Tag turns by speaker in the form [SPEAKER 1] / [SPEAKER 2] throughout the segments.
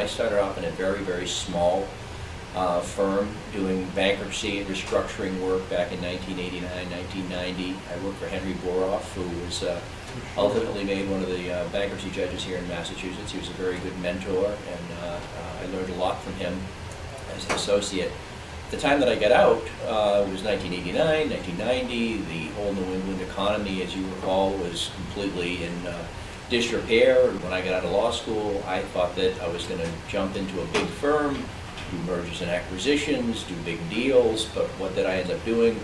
[SPEAKER 1] I started off in a very, very small firm doing bankruptcy and restructuring work back in 1989, 1990. I worked for Henry Boroff, who was ultimately made one of the bankruptcy judges here in Massachusetts. He was a very good mentor, and I learned a lot from him as an associate. The time that I got out was 1989, 1990. The whole New England economy, as you recall, was completely in disrepair. When I got out of law school, I thought that I was going to jump into a big firm, do mergers and acquisitions, do big deals, but what did I end up doing?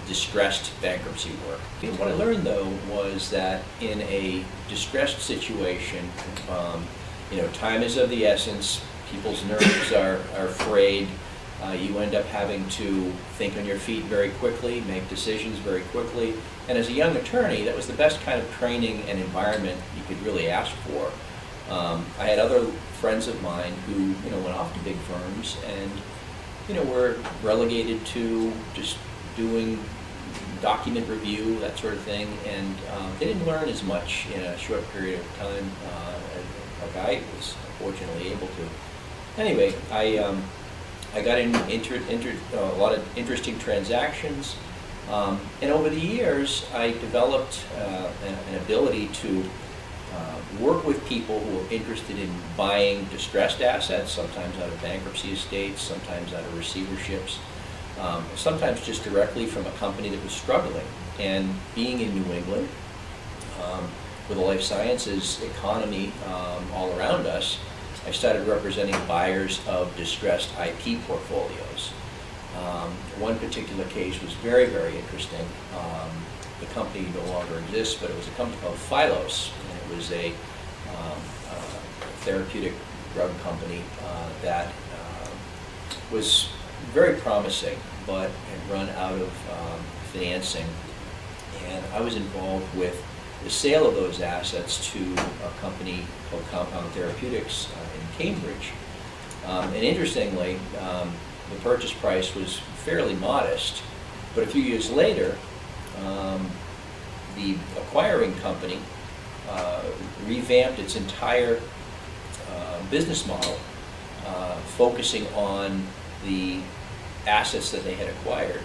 [SPEAKER 1] Distressed bankruptcy work. And what I learned, though, was that in a distressed situation, time is of the essence, people's nerves are frayed. You end up having to think on your feet very quickly, make decisions very quickly. And as a young attorney, that was the best kind of training and environment you could really ask for. I had other friends of mine who, went off to big firms and, were relegated to just doing document review, that sort of thing, and they didn't learn as much in a short period of time like I was fortunately able to. Anyway, I got into a lot of interesting transactions, and over the years I developed an ability to work with people who are interested in buying distressed assets, sometimes out of bankruptcy estates, sometimes out of receiverships, sometimes just directly from a company that was struggling. And being in New England, with the life sciences economy all around us, I started representing buyers of distressed IP portfolios. One particular case was very, very interesting. The company no longer exists, but it was a company called Phylos, and it was a therapeutic drug company that was very promising, but had run out of financing. And I was involved with the sale of those assets to a company called Compound Therapeutics in Cambridge. And interestingly, the purchase price was fairly modest, but a few years later, the acquiring company revamped its entire business model, focusing on the assets that they had acquired,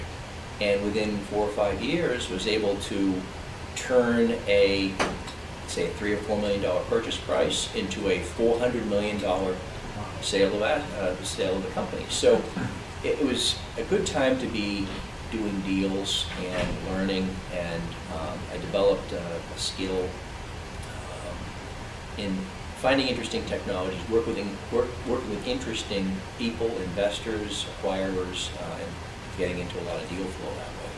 [SPEAKER 1] and within 4 or 5 years was able to turn a, say, a $3 or $4 million purchase price into a $400 million sale of the company. So it was a good time to be doing deals and learning, and I developed a skill in finding interesting technologies, working with interesting people, investors, acquirers, and getting into a lot of deal flow that way.